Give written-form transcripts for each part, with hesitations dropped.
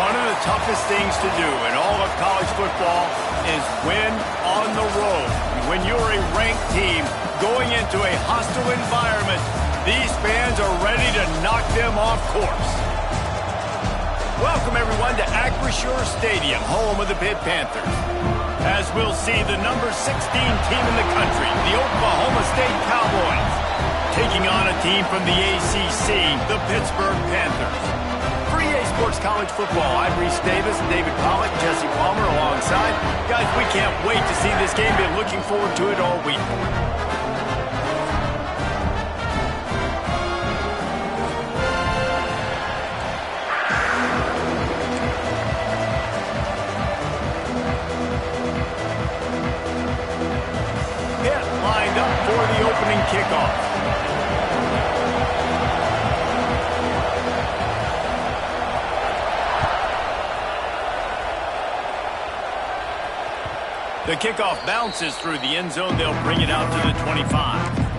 One of the toughest things to do in all of college football is win on the road. When you're a ranked team going into a hostile environment, these fans are ready to knock them off course. Welcome, everyone, to Acrisure Stadium, home of the Pitt Panthers. As we'll see, the number 16 team in the country, the Oklahoma State Cowboys, taking on a team from the ACC, the Pittsburgh Panthers. For EA Sports College Football, I'm Reese Davis, David Pollack, Jesse Palmer alongside. Guys, we can't wait to see this game. Been looking forward to it all week. Pitt lined up for the opening kickoff. The kickoff bounces through the end zone. They'll bring it out to the 25.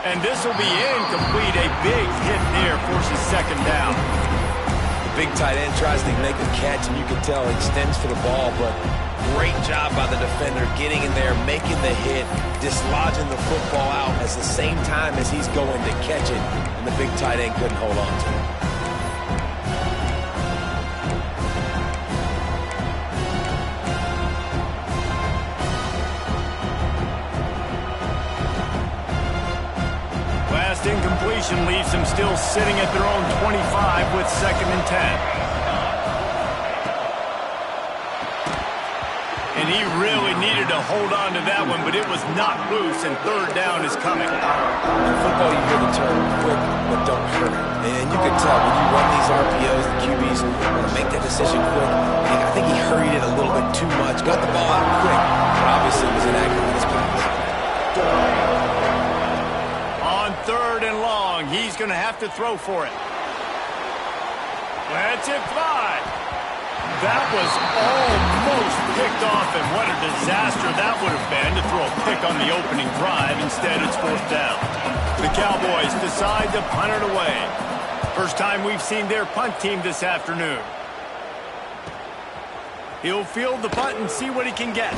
And this will be incomplete. A big hit there forces second down. The big tight end tries to make a catch, and you can tell he extends for the ball, but great job by the defender getting in there, making the hit, dislodging the football out at the same time as he's going to catch it, and the big tight end couldn't hold on to it. Incompletion leaves them still sitting at their own 25 with 2nd and 10. And he really needed to hold on to that one, but it was not loose, and 3rd down is coming. In football, you hear the term quick, but don't hurry. And you can tell when you run these RPOs, the QBs want to make that decision quick. I think he hurried it a little bit too much, got the ball out quick, but obviously was inaccurate with his pass. 3rd and long. He's going to have to throw for it. Lets it fly. That was almost picked off, and what a disaster that would have been to throw a pick on the opening drive. Instead, it's 4th down. The Cowboys decide to punt it away. First time we've seen their punt team this afternoon. He'll field the punt and see what he can get.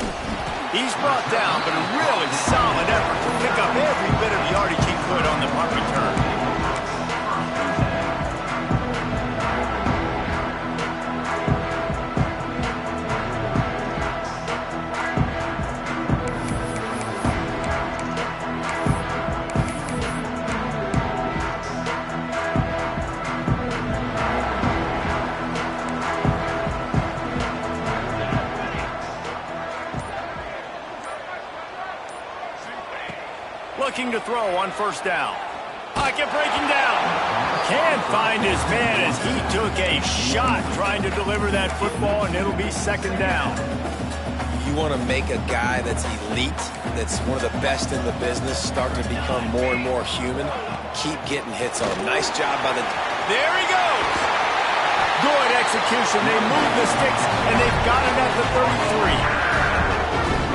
He's brought down, but a really solid effort to pick up every bit of yardage he could on the punt return. Looking to throw on 1st down. Pocket breaking down. Can't find his man as he took a shot trying to deliver that football, and it'll be 2nd down. You want to make a guy that's elite, that's one of the best in the business, start to become more and more human. Keep getting hits on him. Nice job by the... There he goes. Good execution. They move the sticks, and they've got it at the 33.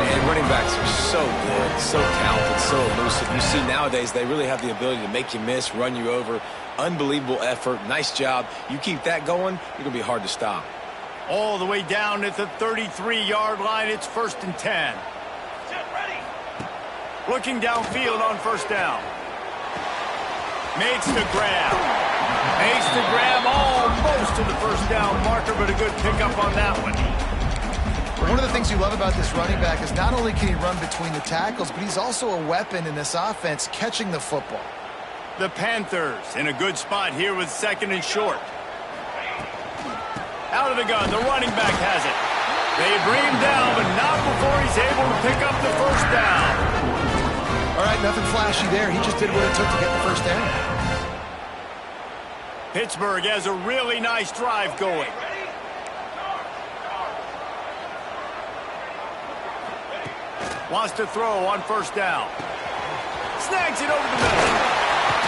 And running backs are so good, so talented, so elusive. You see nowadays they really have the ability to make you miss, run you over. Unbelievable effort. Nice job. You keep that going, you're going to be hard to stop. All the way down at the 33-yard line. It's 1st and 10. Looking downfield on 1st down. Makes the grab. Makes the grab almost to the 1st down marker, but a good pickup on that one. One of the things you love about this running back is not only can he run between the tackles, but he's also a weapon in this offense catching the football. The Panthers in a good spot here with 2nd and short. Out of the gun, the running back has it. They bring him down, but not before he's able to pick up the 1st down. All right, nothing flashy there. He just did what it took to get the 1st down. Pittsburgh has a really nice drive going. Wants to throw on first down. Snags it over the middle.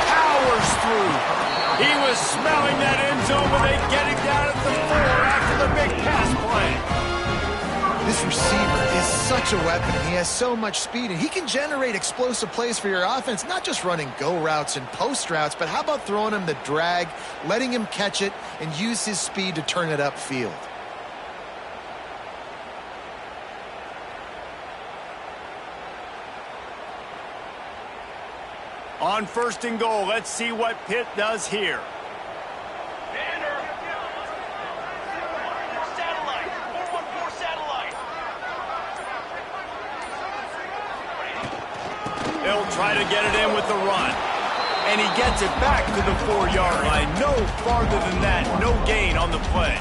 Powers through. He was smelling that end zone, but they get him down at the 4 after the big pass play. This receiver is such a weapon. He has so much speed, and he can generate explosive plays for your offense, not just running go routes and post routes, but how about throwing him the drag, letting him catch it, and use his speed to turn it upfield. On first and goal, let's see what Pitt does here. They'll try to get it in with the run. And he gets it back to the 4-yard line. No farther than that. No gain on the play.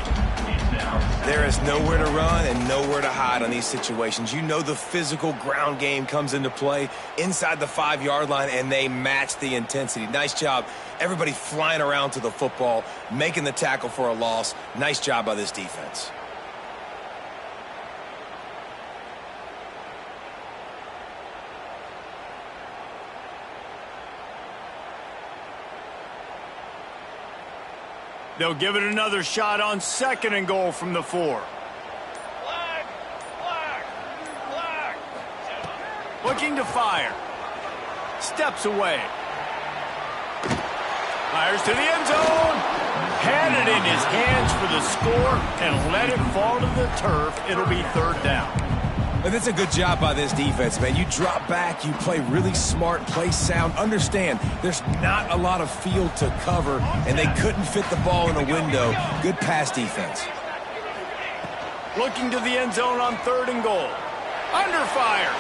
There is nowhere to run and nowhere to hide on these situations. You know the physical ground game comes into play inside the 5-yard line, and they match the intensity. Nice job. Everybody flying around to the football, making the tackle for a loss. Nice job by this defense. They'll give it another shot on second and goal from the 4. Flag! Flag! Flag! Looking to fire. Steps away. Fires to the end zone. Had it in his hands for the score and let it fall to the turf. It'll be third down. And that's a good job by this defense, man. You drop back, you play really smart, play sound. Understand, there's not a lot of field to cover, and they couldn't fit the ball in a window. Good pass defense. Looking to the end zone on third and goal. Under fire.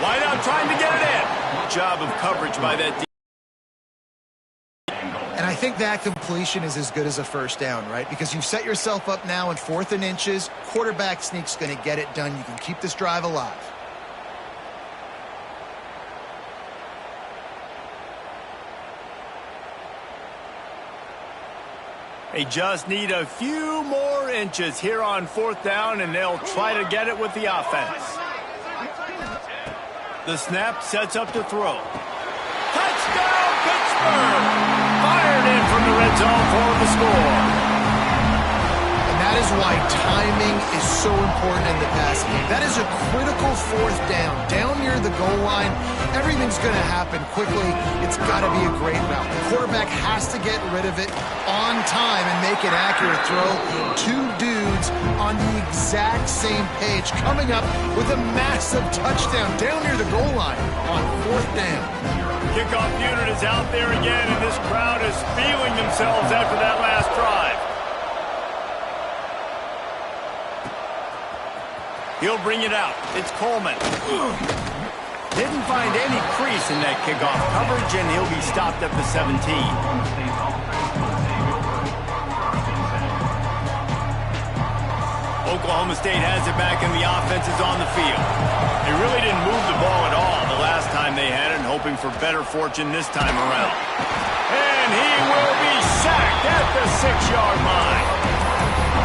Wide out trying to get it in. Job of coverage by that defense. And I think that completion is as good as a first down, right? Because you've set yourself up now in 4th and inches. Quarterback sneak's going to get it done. You can keep this drive alive. They just need a few more inches here on 4th down, and they'll try to get it with the offense. The snap sets up to throw. Touchdown, Pittsburgh! Fired in from the red zone for the score. And that is why timing is so important in the passing game. That is a critical 4th down. Down near the goal line, everything's going to happen quickly. It's got to be a great route. The quarterback has to get rid of it on time and make an accurate throw. 2 dudes on the exact same page coming up with a massive touchdown down near the goal line on 4th down. Kickoff unit is out there again, and this crowd is feeling themselves after that last drive. He'll bring it out. It's Coleman. Didn't find any crease in that kickoff coverage, and he'll be stopped at the 17. Oklahoma State has it back, and the offense is on the field. They really didn't move the ball at all the last time they had it, and hoping for better fortune this time around. And he will be sacked at the 6-yard line.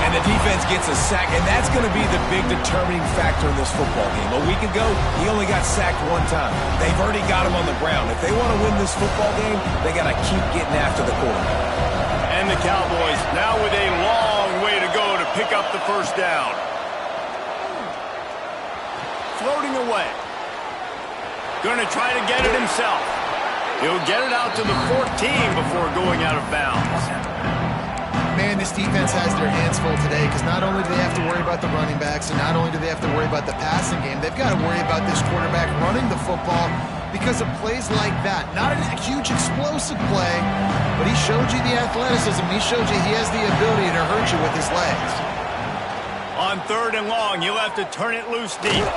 And the defense gets a sack, and that's going to be the big determining factor in this football game. A week ago, he only got sacked 1 time. They've already got him on the ground. If they want to win this football game, they got to keep getting after the quarterback. And the Cowboys now with a long way to go to pick up the first down. Floating away. Going to try to get it himself. He'll get it out to the 14 before going out of bounds. Man, this defense has their hands full today because not only do they have to worry about the running backs and not only do they have to worry about the passing game, they've got to worry about this quarterback running the football because of plays like that. Not a huge explosive play, but he showed you the athleticism. He showed you he has the ability to hurt you with his legs. On third and long, he'll have to turn it loose deep.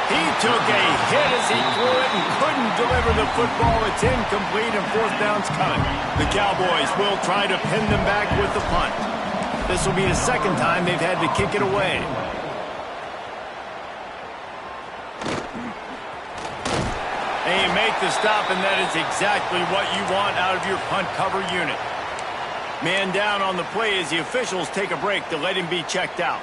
He took a hit as he threw it and couldn't deliver the football. It's incomplete and 4th down's coming. The Cowboys will try to pin them back with the punt. This will be the 2nd time they've had to kick it away. They make the stop, and that is exactly what you want out of your punt cover unit. Man down on the play as the officials take a break to let him be checked out.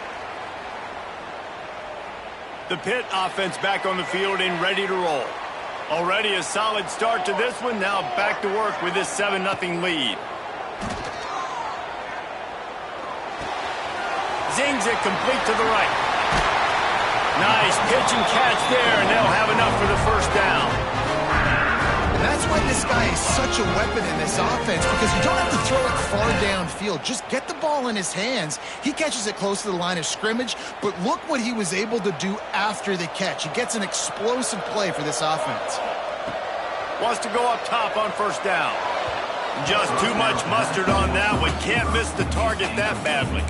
The Pitt offense back on the field and ready to roll. Already a solid start to this one. Now back to work with this 7-0 lead. Zings it complete to the right. Nice pitch and catch there, and they'll have enough for the first down. And that's why this guy is such a weapon in this offense, because you don't have to throw it far downfield. Just get the ball in his hands. He catches it close to the line of scrimmage, but look what he was able to do after the catch. He gets an explosive play for this offense. Wants to go up top on first down. Just too much mustard on that one. Can't miss the target that badly.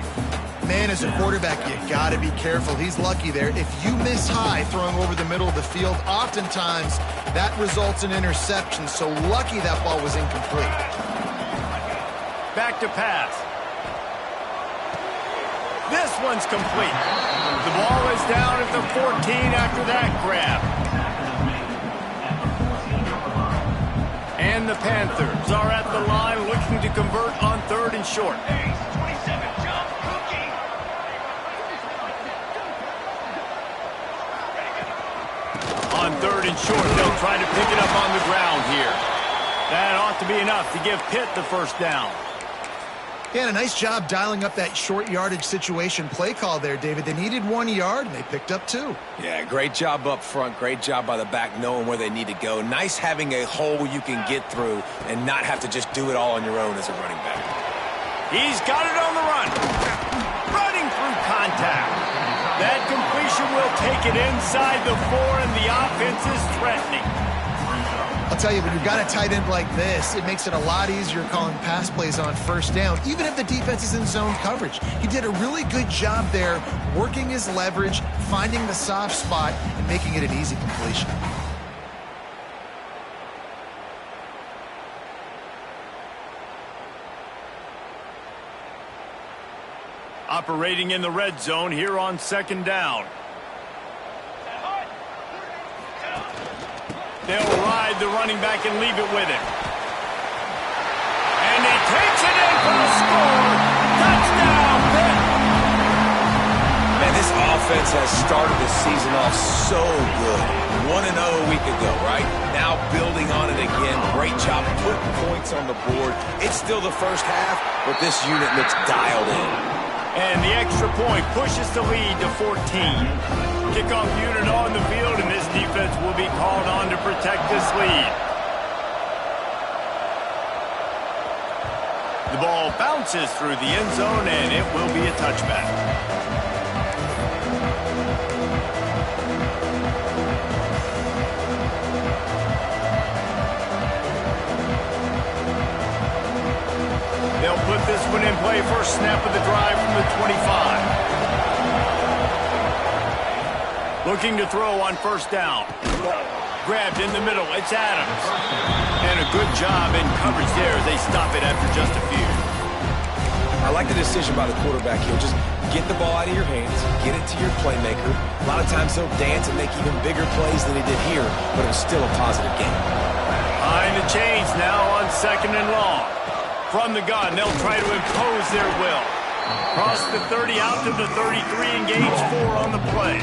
Man, as a quarterback, you got to be careful. He's lucky there. If you miss high throwing over the middle of the field, oftentimes that results in interception. So lucky that ball was incomplete. Back to pass. This one's complete. The ball is down at the 14 after that grab. And the Panthers are at the line looking to convert on 3rd and short. On 3rd and short, they'll try to pick it up on the ground here. That ought to be enough to give Pitt the first down. Yeah, and a nice job dialing up that short yardage situation play call there, David. They needed 1 yard, and they picked up 2. Yeah, great job up front. Great job by the back knowing where they need to go. Nice having a hole you can get through and not have to just do it all on your own as a running back. He's got it on the run. Running through contact. That completion will take it inside the 4, and the offense is threatening. I'll tell you, when you've got a tight end like this, it makes it a lot easier calling pass plays on first down, even if the defense is in zone coverage. He did a really good job there, working his leverage, finding the soft spot, and making it an easy completion. Operating in the red zone here on 2nd down. They'll ride the running back and leave it with him. And he takes it in for the score. Touchdown, Pitt. Man, this offense has started the season off so good. 1-0 a week ago, right? Now building on it again. Great job putting points on the board. It's still the first half, but this unit looks dialed in. And the extra point pushes the lead to 14. Kickoff unit on the field, and this defense will be called on to protect this lead. The ball bounces through the end zone, and it will be a touchback. They'll put this one in play. First snap of the drive from the 25. Looking to throw on first down. Grabbed in the middle. It's Adams. And a good job in coverage there as they stop it after just a few. I like the decision by the quarterback here. Just get the ball out of your hands, get it to your playmaker. A lot of times he'll dance and make even bigger plays than he did here, but it was still a positive game. Behind the chains now on 2nd and long. From the gun, they'll try to impose their will. Cross the 30 out to the 33, engage 4 on the play.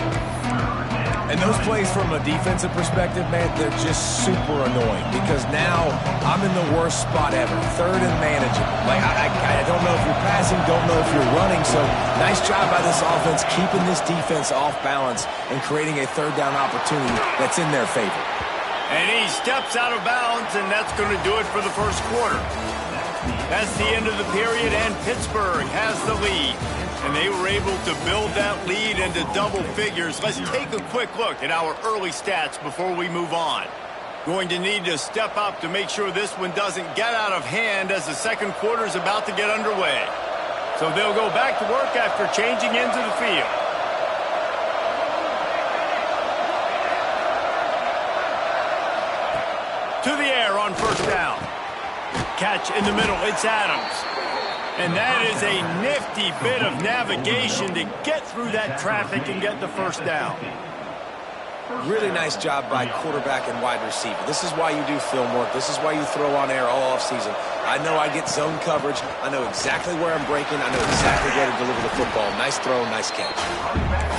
And those plays from a defensive perspective, man, they're just super annoying because now I'm in the worst spot ever, 3rd and manageable. Like, I don't know if you're passing, don't know if you're running, so nice job by this offense keeping this defense off balance and creating a 3rd down opportunity that's in their favor. And he steps out of bounds, and that's going to do it for the first quarter. That's the end of the period, and Pittsburgh has the lead. And they were able to build that lead into double figures. Let's take a quick look at our early stats before we move on. Going to need to step up to make sure this one doesn't get out of hand as the second quarter is about to get underway. So they'll go back to work after changing into the field. To the air on first down. Catch in the middle, it's Adams. And that is a nifty bit of navigation to get through that traffic and get the first down. Really nice job by quarterback and wide receiver. This is why you do film work. This is why you throw on air all offseason. I know I get zone coverage. I know exactly where I'm breaking. I know exactly where to deliver the football. Nice throw, nice catch.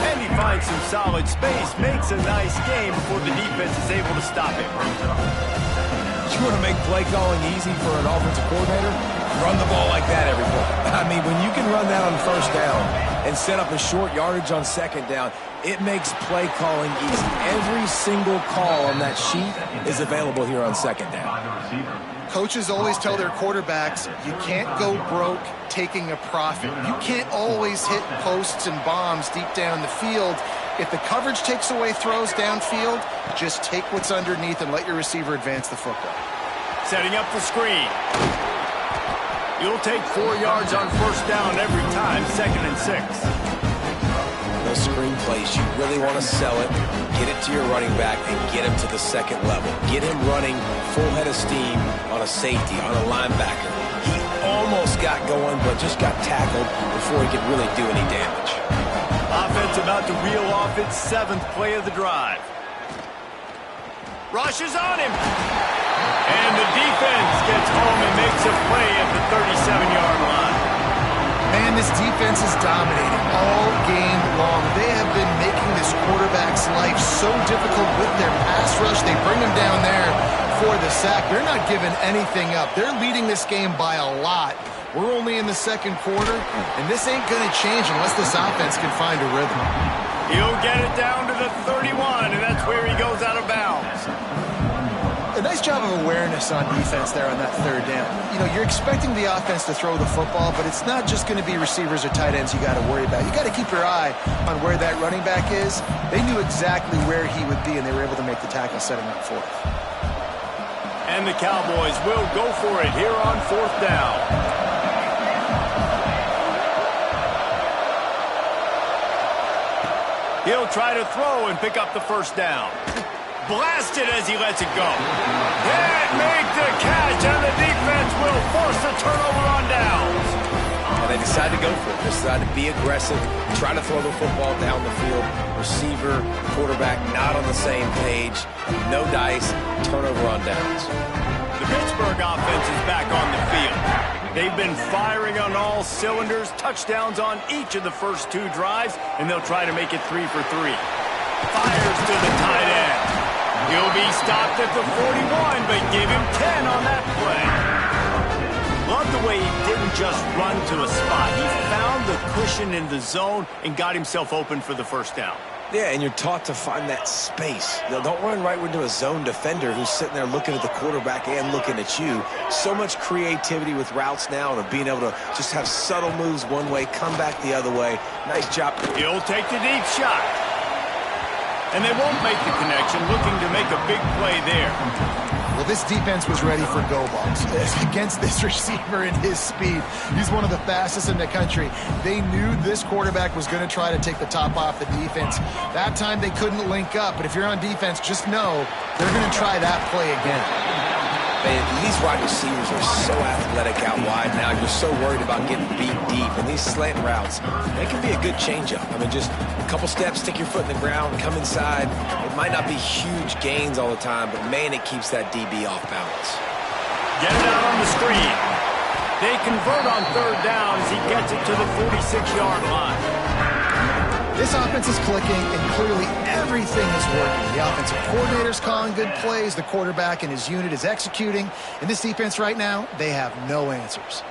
And he finds some solid space, makes a nice game before the defense is able to stop him. You want to make play calling easy for an offensive coordinator? Run the ball like that every play. I mean, when you can run that on first down and set up a short yardage on second down, it makes play calling easy. Every single call on that sheet is available here on second down. Coaches always tell their quarterbacks, you can't go broke taking a profit. You can't always hit posts and bombs deep down the field. If the coverage takes away throws downfield, just take what's underneath and let your receiver advance the football. Setting up the screen. You'll take 4 yards on first down every time, 2nd and 6. Those screen plays, you really want to sell it, get it to your running back, and get him to the second level. Get him running full head of steam on a safety, on a linebacker. He almost got going, but just got tackled before he could really do any damage. Offense about to reel off its 7th play of the drive. Rush is on him. And the defense gets home and makes a play at the 37-yard line. Man, this defense is dominating all game long. They have been making this quarterback's life so difficult with their pass rush. They bring him down there for the sack. They're not giving anything up. They're leading this game by a lot. We're only in the 2nd quarter, and this ain't going to change unless this offense can find a rhythm. He'll get it down to the 31, and that's where he goes out of bounds. A nice job of awareness on defense there on that 3rd down. You know, you're expecting the offense to throw the football, but it's not just going to be receivers or tight ends you got to worry about. You got to keep your eye on where that running back is. They knew exactly where he would be, and they were able to make the tackle, setting up for it. And the Cowboys will go for it here on 4th down. He'll try to throw and pick up the first down. Blasted as he lets it go. Can't make the catch, and the defense will force a turnover on downs. And they decide to go for it. They decide to be aggressive, try to throw the football down the field. Receiver, quarterback not on the same page. No dice, turnover on downs. The Pittsburgh offense is back on the field. They've been firing on all cylinders, touchdowns on each of the first 2 drives, and they'll try to make it 3 for 3. Fires to the tight end. He'll be stopped at the 41, but give him 10 on that play. Love the way he didn't just run to a spot. He found the cushion in the zone and got himself open for the first down. Yeah, and you're taught to find that space. Now, don't run right into a zone defender who's sitting there looking at the quarterback and looking at you. So much creativity with routes now and being able to just have subtle moves one way, come back the other way. Nice job. He'll take the deep shot. And they won't make the connection, looking to make a big play there. Well, this defense was ready for go balls against this receiver and his speed. He's one of the fastest in the country. They knew this quarterback was going to try to take the top off the defense. That time they couldn't link up, but if you're on defense, just know they're going to try that play again. Man, these wide receivers are so athletic out wide now. You're so worried about getting beat deep. And these slant routes, they can be a good changeup. I mean, just a couple steps, stick your foot in the ground, come inside. It might not be huge gains all the time, but, man, it keeps that DB off balance. Get it out on the screen. They convert on 3rd down as he gets it to the 46-yard line. This offense is clicking, and clearly everything is working. The offensive coordinator's calling good plays. The quarterback and his unit is executing. And this defense right now, they have no answers.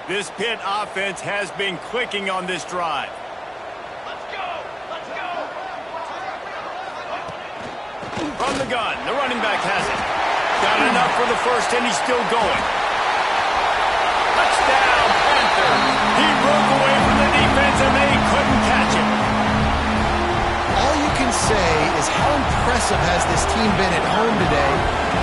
This Pitt offense has been clicking on this drive. Let's go! Let's go! From the gun, the running back has it. Got enough for the first, and he's still going. Touchdown, Panthers. He broke away from the defense, and they couldn't catch him. All you can say is how impressive has this team been at home today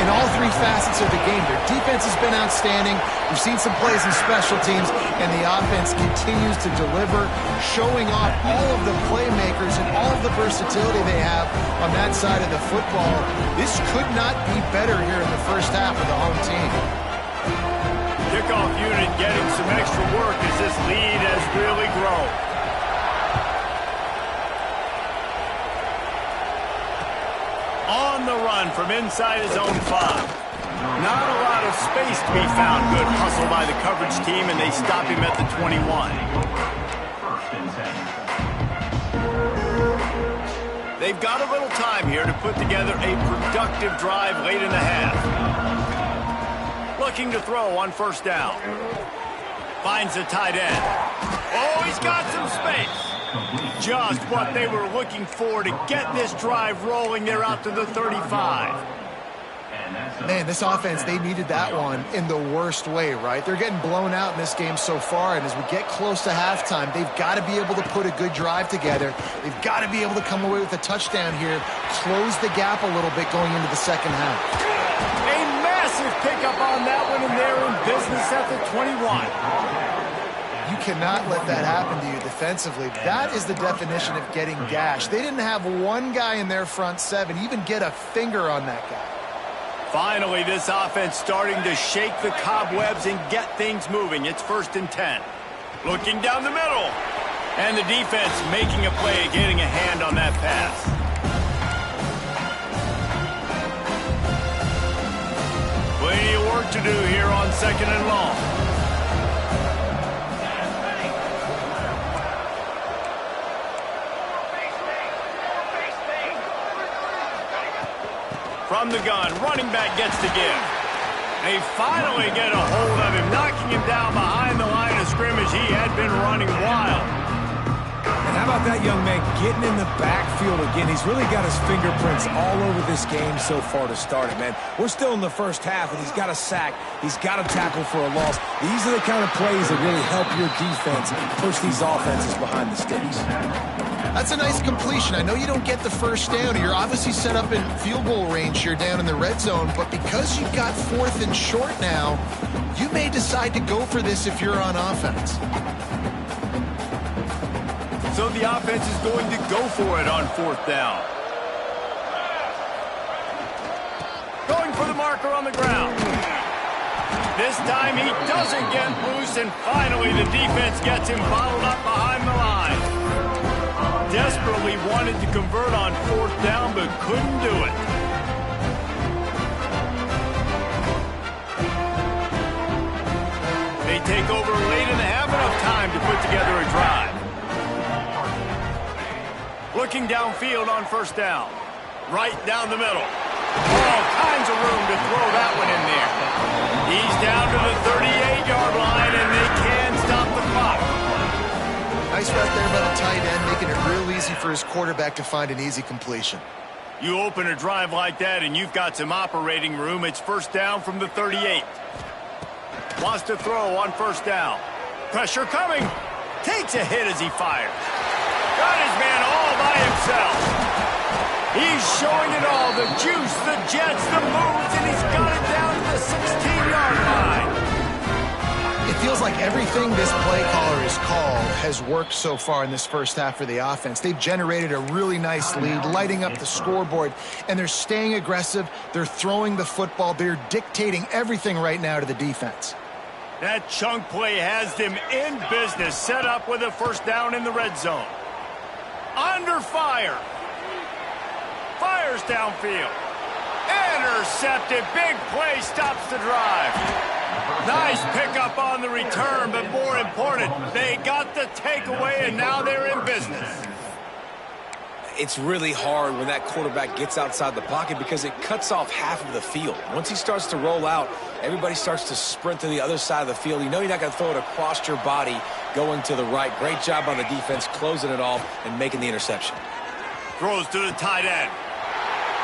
in all 3 facets of the game. Their defense has been outstanding. We've seen some plays in special teams, and the offense continues to deliver, showing off all of the playmakers and all of the versatility they have on that side of the football. This could not be better here in the first half of the home team. Kickoff unit getting some extra work as this lead has really grown. On the run from inside his own 5. Not a lot of space to be found. Good hustle by the coverage team, and they stop him at the 21. They've got a little time here to put together a productive drive late in the half. Looking to throw on first down. Finds the tight end. Oh, he's got some space. Just what they were looking for to get this drive rolling. They're out to the 35. Man, this offense, they needed that one in the worst way, right? They're getting blown out in this game so far, and as we get close to halftime, they've got to be able to put a good drive together. They've got to be able to come away with a touchdown here, close the gap a little bit going into the second half. A massive pickup on that one, and they're in business at the 21. You cannot let that happen to you defensively. That is the definition of getting gashed. They didn't have one guy in their front 7 even get a finger on that guy. Finally, this offense starting to shake the cobwebs and get things moving. It's 1st and 10. Looking down the middle. And the defense making a play, getting a hand on that pass. Plenty of work to do here on 2nd and long. From the gun, running back gets to give. They finally get a hold of him, knocking him down behind the line of scrimmage. He had been running wild. And how about that young man getting in the backfield again? He's really got his fingerprints all over this game so far to start it, man. We're still in the first half, and he's got a sack. He's got a tackle for a loss. These are the kind of plays that really help your defense push these offenses behind the sticks. That's a nice completion. I know you don't get the first down. You're obviously set up in field goal range here down in the red zone, but because you've got 4th and short now, you may decide to go for this if you're on offense. So the offense is going to go for it on 4th down. Going for the marker on the ground. This time he doesn't get loose, and finally the defense gets him bottled up behind the line. Desperately wanted to convert on 4th down, but couldn't do it. They take over late and have enough time to put together a drive. Looking downfield on 1st down. Right down the middle. All kinds of room to throw that one in there. He's down to the 38-yard line, and they can stop the clock. Nice route there by the tight end, making it real easy for his quarterback to find an easy completion. You open a drive like that, and you've got some operating room. It's 1st down from the 38. Wants to throw on 1st down. Pressure coming. Takes a hit as he fires. Got his man all by himself. He's showing it all. The juice, the jets, the moves, and he's got it down to the 16-yard line. It feels like everything this play caller has called has worked so far in this first half for the offense. They've generated a really nice lead, lighting up the scoreboard, and they're staying aggressive. They're throwing the football. They're dictating everything right now to the defense. That chunk play has them in business, set up with a 1st down in the red zone. Under fire. Fires downfield. Intercepted. Big play stops the drive. Nice pickup on the return, but more important, they got the takeaway, and now they're in business. It's really hard when that quarterback gets outside the pocket because it cuts off half of the field. Once he starts to roll out, everybody starts to sprint to the other side of the field. You know you're not going to throw it across your body going to the right. Great job on the defense closing it off and making the interception. Throws to the tight end.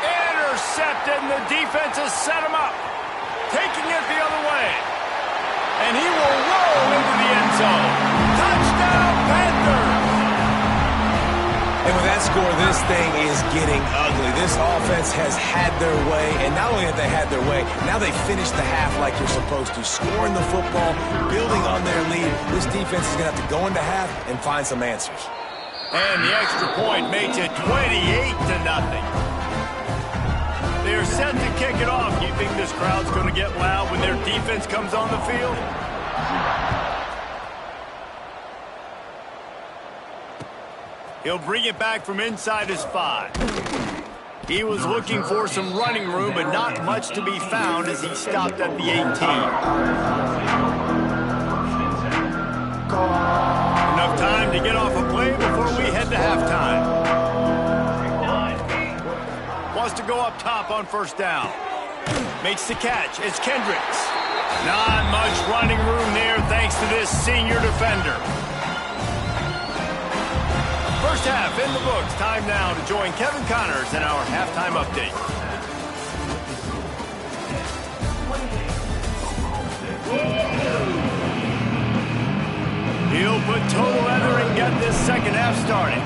Intercepted, and the defense has set him up. Taking it the other way. And he will roll into the end zone. Touchdown, Panthers! And with that score, this thing is getting ugly. This offense has had their way, and not only have they had their way, now they finished the half like you're supposed to, scoring the football, building on their lead. This defense is going to have to go into half and find some answers. And the extra point makes it 28-0. They're set to kick it off. Do you think this crowd's going to get loud when their defense comes on the field? He'll bring it back from inside his 5. He was looking for some running room, but not much to be found as he stopped at the 18. Enough time to get off a play before we head to halftime. Wants to go up top on first down. Makes the catch. It's Kendricks. Not much running room there thanks to this senior defender. First half in the books. Time now to join Kevin Connors in our halftime update. He'll put total leather and get this second half started.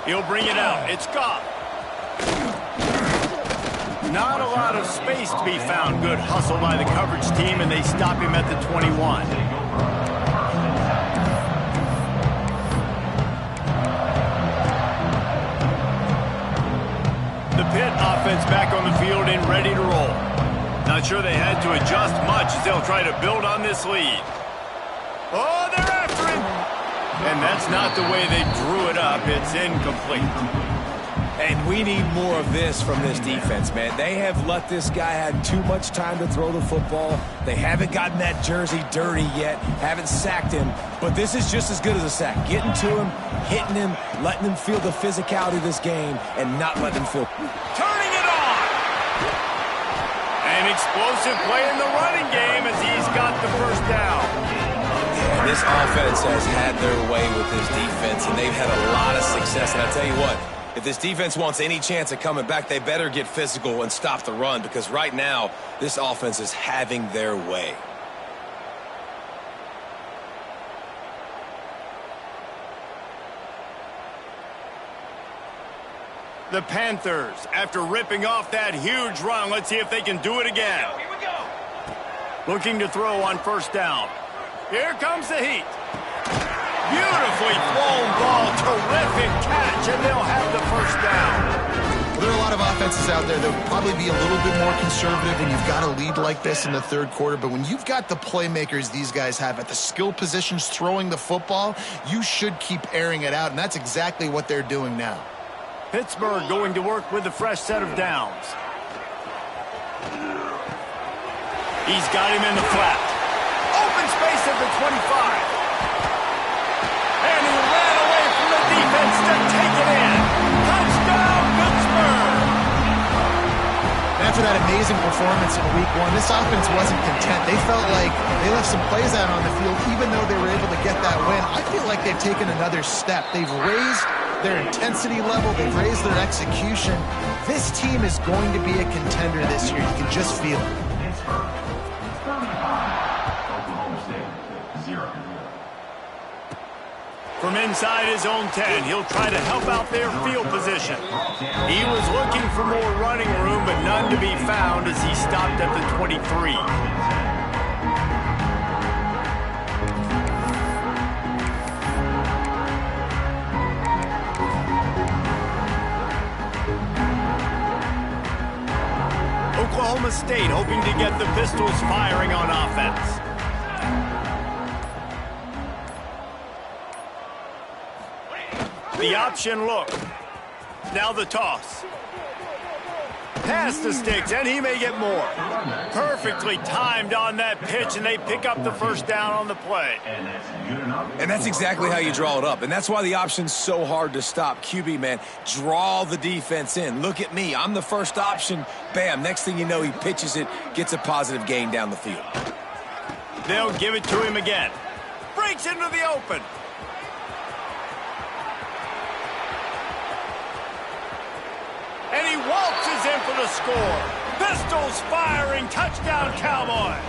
He'll bring it out. It's Goff. Not a lot of space to be found. Good hustle by the coverage team, and they stop him at the 21. The Pitt offense back on the field and ready to roll. Not sure they had to adjust much as they'll try to build on this lead. Oh, they're after him! And that's not the way they drew it up. It's incomplete. And we need more of this from this defense, man. They have let this guy have too much time to throw the football. They haven't gotten that jersey dirty yet, haven't sacked him. But this is just as good as a sack. Getting to him, hitting him, letting him feel the physicality of this game, and not letting him feel... Turning it on! An explosive play in the running game as he's got the first down. And this offense has had their way with this defense, and they've had a lot of success. And I tell you what, if this defense wants any chance of coming back, they better get physical and stop the run, because right now, this offense is having their way. The Panthers, after ripping off that huge run, let's see if they can do it again. Here we go. Looking to throw on first down. Here comes the heat. Beautifully thrown ball, terrific catch, and they'll have the first down. Well, there are a lot of offenses out there that would probably be a little bit more conservative when you've got a lead like this in the third quarter, but when you've got the playmakers these guys have at the skill positions throwing the football, you should keep airing it out, and that's exactly what they're doing now. Pittsburgh going to work with a fresh set of downs. He's got him in the flat. Open space at the 25. And he ran away from the defense to take it in. Touchdown, Pittsburgh! After that amazing performance in week one, this offense wasn't content. They felt like they left some plays out on the field, even though they were able to get that win. I feel like they've taken another step. They've raised their intensity level. They've raised their execution. This team is going to be a contender this year. You can just feel it. From inside his own 10, he'll try to help out their field position. He was looking for more running room, but none to be found as he stopped at the 23. Oklahoma State hoping to get the Pistols firing on offense. The option look. Now the toss. Past the sticks, and he may get more. Perfectly timed on that pitch, and they pick up the first down on the play. And that's exactly how you draw it up. And that's why the option's so hard to stop. QB, man, draw the defense in. Look at me. I'm the first option. Bam. Next thing you know, he pitches it, gets a positive gain down the field. They'll give it to him again. Breaks into the open. And he waltzes in for the score. Pistols firing, touchdown Cowboys.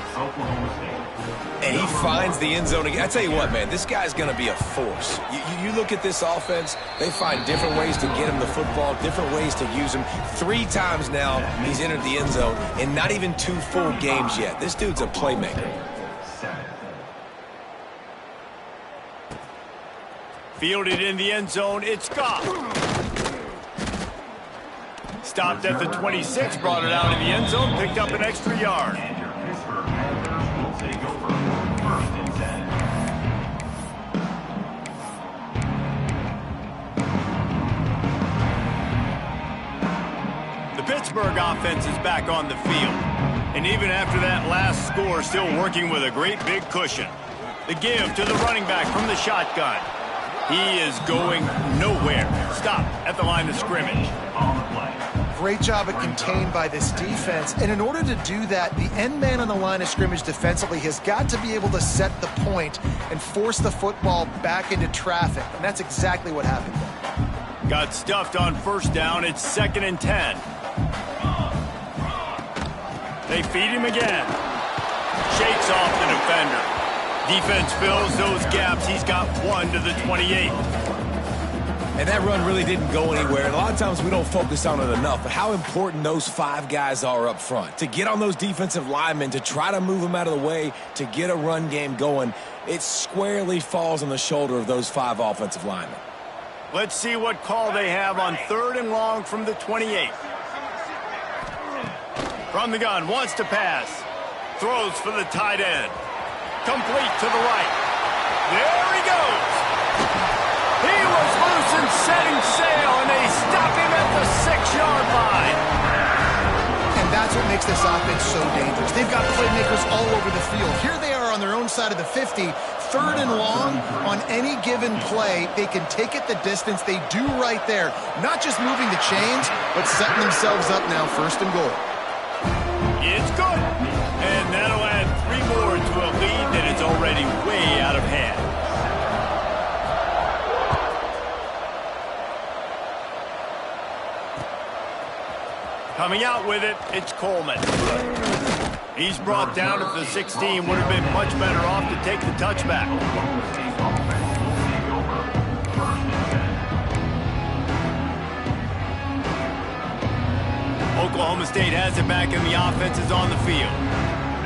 And he finds the end zone again. I tell you what, man, this guy's going to be a force. You look at this offense, they find different ways to get him the football, different ways to use him. 3 times now he's entered the end zone, and not even 2 full games yet. This dude's a playmaker. Fielded in the end zone, it's Goff. Stopped at the 26, brought it out in the end zone, picked up an extra yard. Pittsburgh offense is back on the field. And even after that last score, still working with a great big cushion. The give to the running back from the shotgun. He is going nowhere. Stop at the line of scrimmage. Great job at contained by this defense. And in order to do that, the end man on the line of scrimmage defensively has got to be able to set the point and force the football back into traffic. And that's exactly what happened there. Got stuffed on first down. It's 2nd and 10. They feed him again. Shakes off the defender. Defense fills those gaps. He's got 1 to the 28. And that run really didn't go anywhere. And a lot of times we don't focus on it enough, but how important those 5 guys are up front. To get on those defensive linemen, to try to move them out of the way, to get a run game going, it squarely falls on the shoulder of those 5 offensive linemen. Let's see what call they have on 3rd and long from the 28. From the gun, wants to pass. Throws for the tight end. Complete to the right. There he goes. He was loose and setting sail, and they stop him at the 6-yard line. And that's what makes this offense so dangerous. They've got playmakers all over the field. Here they are on their own side of the 50. 3rd and long, on any given play, they can take it the distance. They do right there. Not just moving the chains, but setting themselves up now 1st and goal. It's good. And that'll add 3 more to a lead that is already way out of hand. Coming out with it, it's Coleman. He's brought down at the 16. Would have been much better off to take the touchback. Oklahoma State has it back and the offense is on the field.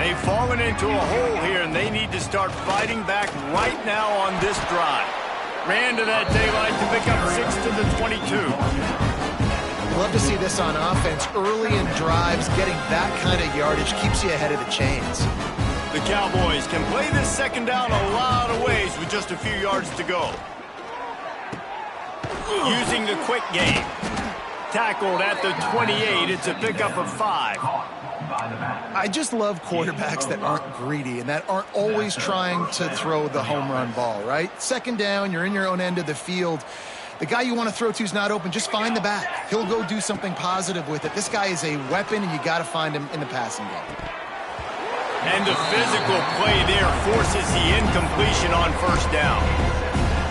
They've fallen into a hole here and they need to start fighting back right now on this drive. Ran to that daylight to pick up 6 to the 22. Love to see this on offense. Early in drives, getting that kind of yardage keeps you ahead of the chains. The Cowboys can play this 2nd down a lot of ways with just a few yards to go. Using the quick game. Tackled at the 28. It's a pickup of 5. I just love quarterbacks that aren't greedy and that aren't always trying to throw the home run ball, right? 2nd down, you're in your own end of the field. The guy you want to throw to is not open. Just find the back. He'll go do something positive with it. This guy is a weapon, and you got to find him in the passing game. And the physical play there forces the incompletion on 1st down.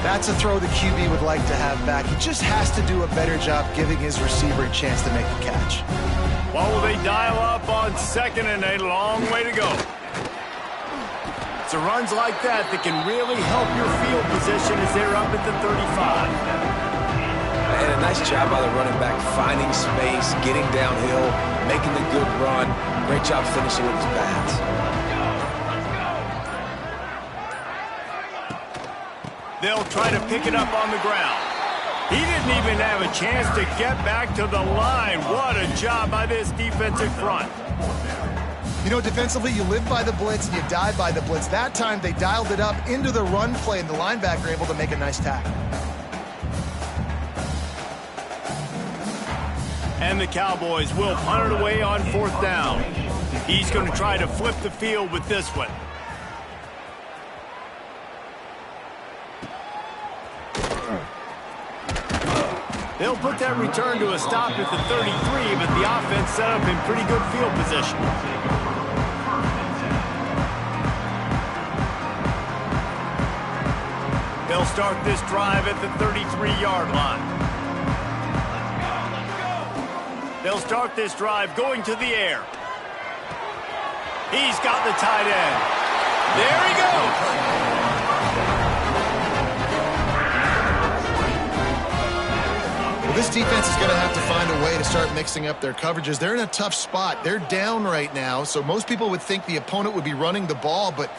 That's a throw the QB would like to have back. He just has to do a better job giving his receiver a chance to make the catch. What will they dial up on 2nd and a long way to go? It's the runs like that that can really help your field position as they're up at the 35. And a nice job by the running back, finding space, getting downhill, making the good run. Great job finishing with his bats. They'll try to pick it up on the ground. He didn't even have a chance to get back to the line. What a job by this defensive front. You know, defensively, you live by the blitz and you die by the blitz. That time, they dialed it up into the run play, and the linebacker able to make a nice tackle. And the Cowboys will punt it away on 4th down. He's going to try to flip the field with this one. They'll put that return to a stop at the 33, but the offense set up in pretty good field position. They'll start this drive at the 33-yard line. They'll start this drive going to the air. He's got the tight end. There he goes. This defense is going to have to find a way to start mixing up their coverages. They're in a tough spot. They're down right now, so most people would think the opponent would be running the ball, but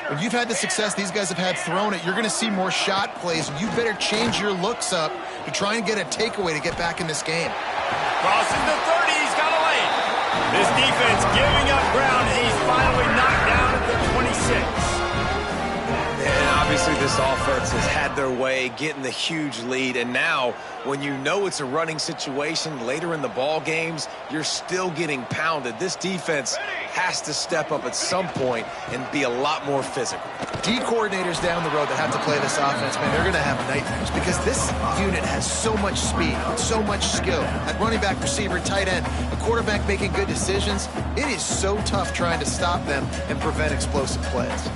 when you've had the success these guys have had throwing it, you're going to see more shot plays, and you better change your looks up to try and get a takeaway to get back in this game. Crossing the 30, he's got a lane. This defense giving up ground as he's finally knocked down at the 26. And Obviously, this offense has had their way, getting the huge lead, and now when you know it's a running situation later in the ball games, you're still getting pounded. This defense has to step up at some point and be a lot more physical. D coordinators down the road that have to play this offense, man, they're going to have nightmares because this unit has so much speed, so much skill. At running back, receiver, tight end, a quarterback making good decisions, it is so tough trying to stop them and prevent explosive plays.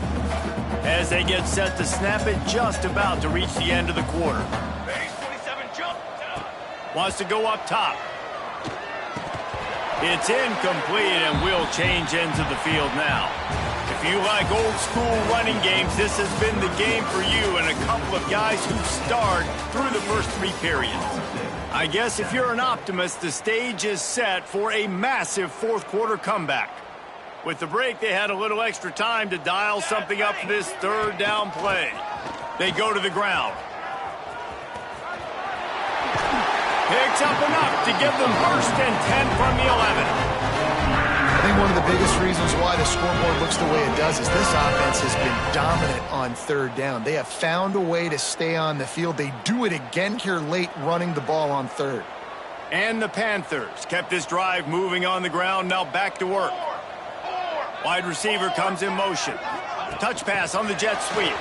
As they get set to snap it, just about to reach the end of the quarter. Base 27 jump. Wants to go up top. It's incomplete, and we'll change ends of the field now. If you like old school running games, this has been the game for you and a couple of guys who starred through the first 3 periods. I guess if you're an optimist, the stage is set for a massive fourth quarter comeback. With the break, they had a little extra time to dial something up for this third down play. They go to the ground. Picks up enough to give them first and 10 from the 11. I think one of the biggest reasons why the scoreboard looks the way it does is this offense has been dominant on third down. They have found a way to stay on the field. They do it again here late, running the ball on third. And the Panthers kept this drive moving on the ground, now back to work. Wide receiver comes in motion. Touch pass on the jet sweep.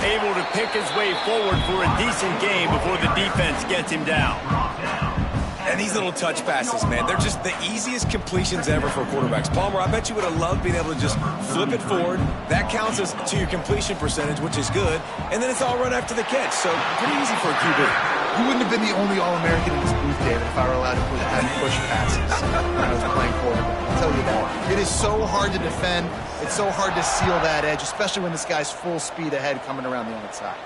Able to pick his way forward for a decent game before the defense gets him down. And these little touch passes, man, they're just the easiest completions ever for quarterbacks. Palmer, I bet you would have loved being able to just flip it forward. That counts as to your completion percentage, which is good. And then it's all run after the catch. So pretty easy for a QB. You wouldn't have been the only All-American in this booth, David, if I were allowed to have push passes when I was playing quarterback. I'll tell you that. It is so hard to defend. It's so hard to seal that edge, especially when this guy's full speed ahead coming around the outside.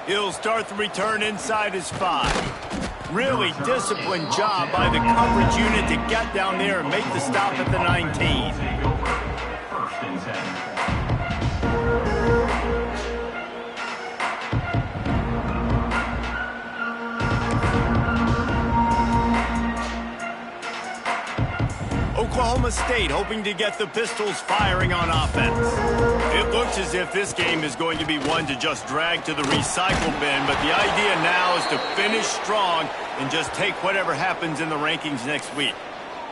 He'll start the return inside his 5. Really disciplined job by the coverage unit to get down there and make the stop at the 19. Oklahoma State hoping to get the Pistols firing on offense. It looks as if this game is going to be one to just drag to the recycle bin, but the idea now is to finish strong and just take whatever happens in the rankings next week.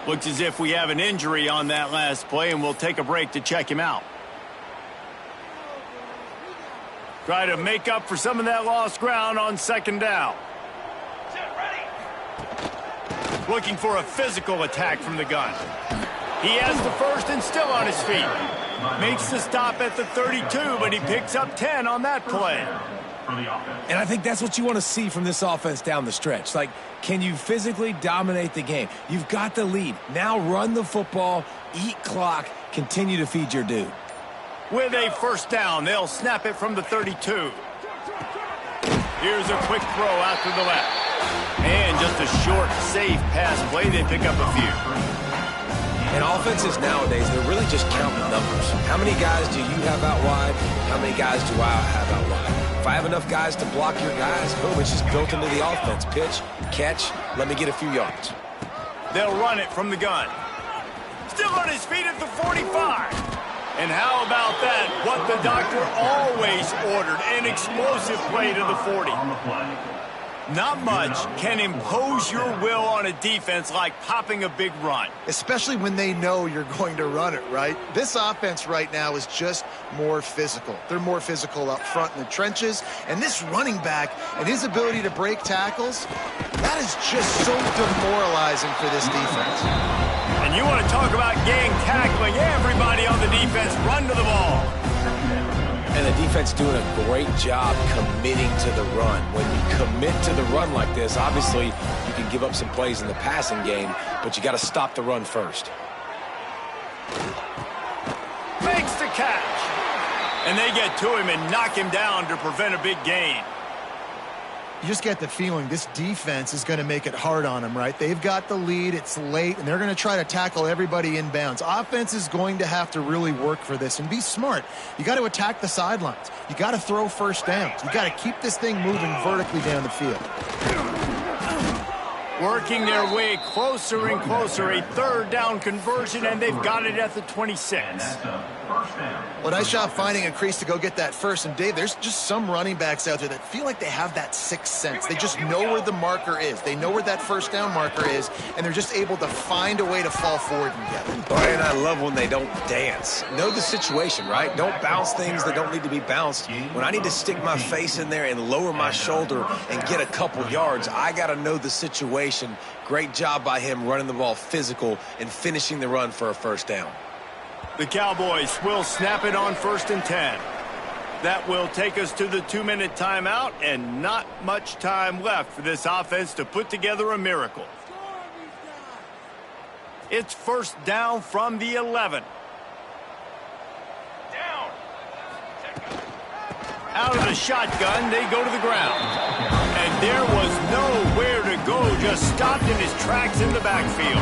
Looks as if we have an injury on that last play, and we'll take a break to check him out. Try to make up for some of that lost ground on second down. Looking for a physical attack from the gun. He has the first and still on his feet. Makes the stop at the 32, but he picks up 10 on that play. And I think that's what you want to see from this offense down the stretch. Like, can you physically dominate the game? You've got the lead. Now run the football, eat clock, continue to feed your dude. With a first down, they'll snap it from the 32. Here's a quick throw out to the left. And just a short, safe pass play. They pick up a few. And offenses nowadays, they're really just counting numbers. How many guys do you have out wide? How many guys do I have out wide? If I have enough guys to block your guys, boom, it's just built into the offense. Pitch, catch, let me get a few yards. They'll run it from the gun. Still on his feet at the 45. And how about that? What the doctor always ordered, an explosive play to the 40. Not much can impose your will on a defense like popping a big run. Especially when they know you're going to run it, right? This offense right now is just more physical. They're more physical up front in the trenches. And this running back and his ability to break tackles, that is just so demoralizing for this defense. And you want to talk about gang tackling. Everybody on the defense run to the ball. And the defense doing a great job committing to the run. When you commit to the run like this, obviously you can give up some plays in the passing game, but you got to stop the run first. Makes the catch. And they get to him and knock him down to prevent a big gain. You just get the feeling this defense is going to make it hard on them, right? They've got the lead, it's late, and they're going to try to tackle everybody inbounds. Offense is going to have to really work for this and be smart. You got to attack the sidelines. You got to throw first downs. You got to keep this thing moving vertically down the field. Working their way closer and closer, a third down conversion, and they've got it at the 26. Well, nice job finding a crease to go get that first. And, Dave, there's just some running backs out there that feel like they have that sixth sense. They just know where the marker is. They know where that first down marker is, and they're just able to find a way to fall forward and get it. Oh, and I love when they don't dance. Know the situation, right? Don't bounce things that don't need to be bounced. When I need to stick my face in there and lower my shoulder and get a couple yards, I got to know the situation. Great job by him running the ball physical and finishing the run for a first down. The Cowboys will snap it on 1st and 10. That will take us to the 2-minute timeout, and not much time left for this offense to put together a miracle. It's 1st down from the 11. Down. Out of the shotgun, they go to the ground. And there was nowhere to go, just stopped in his tracks in the backfield.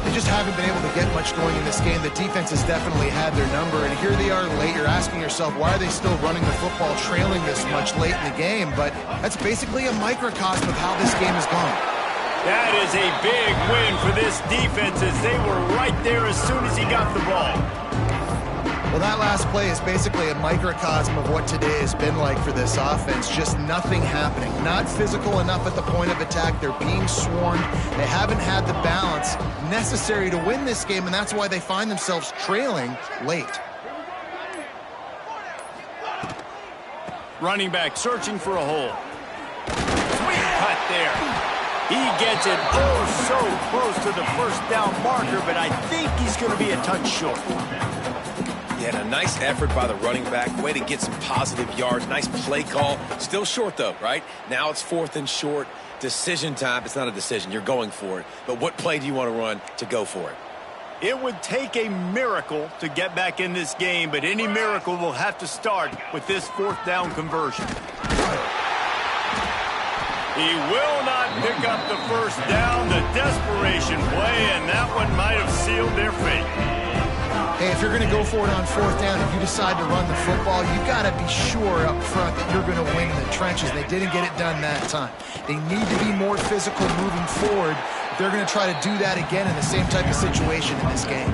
They just haven't been able to get much going in this game. The defense has definitely had their number, and here they are late. You're asking yourself, why are they still running the football trailing this much late in the game? But that's basically a microcosm of how this game has gone. That is a big win for this defense, as they were right there as soon as he got the ball. Well, that last play is basically a microcosm of what today has been like for this offense. Just nothing happening. Not physical enough at the point of attack. They're being swarmed. They haven't had the balance necessary to win this game, and that's why they find themselves trailing late. Running back searching for a hole. Sweet cut there. He gets it oh so close to the first down marker, but I think he's going to be a touch short. Yeah, and a nice effort by the running back. Way to get some positive yards. Nice play call. Still short, though, right? Now it's 4th and short. Decision time. It's not a decision. You're going for it. But what play do you want to run to go for it? It would take a miracle to get back in this game, but any miracle will have to start with this 4th down conversion. He will not pick up the first down. The desperation play, and that one might have sealed their fate. Hey, if you're going to go for it on 4th down, if you decide to run the football, you've got to be sure up front that you're going to win in the trenches. They didn't get it done that time. They need to be more physical moving forward if they're going to try to do that again in the same type of situation in this game.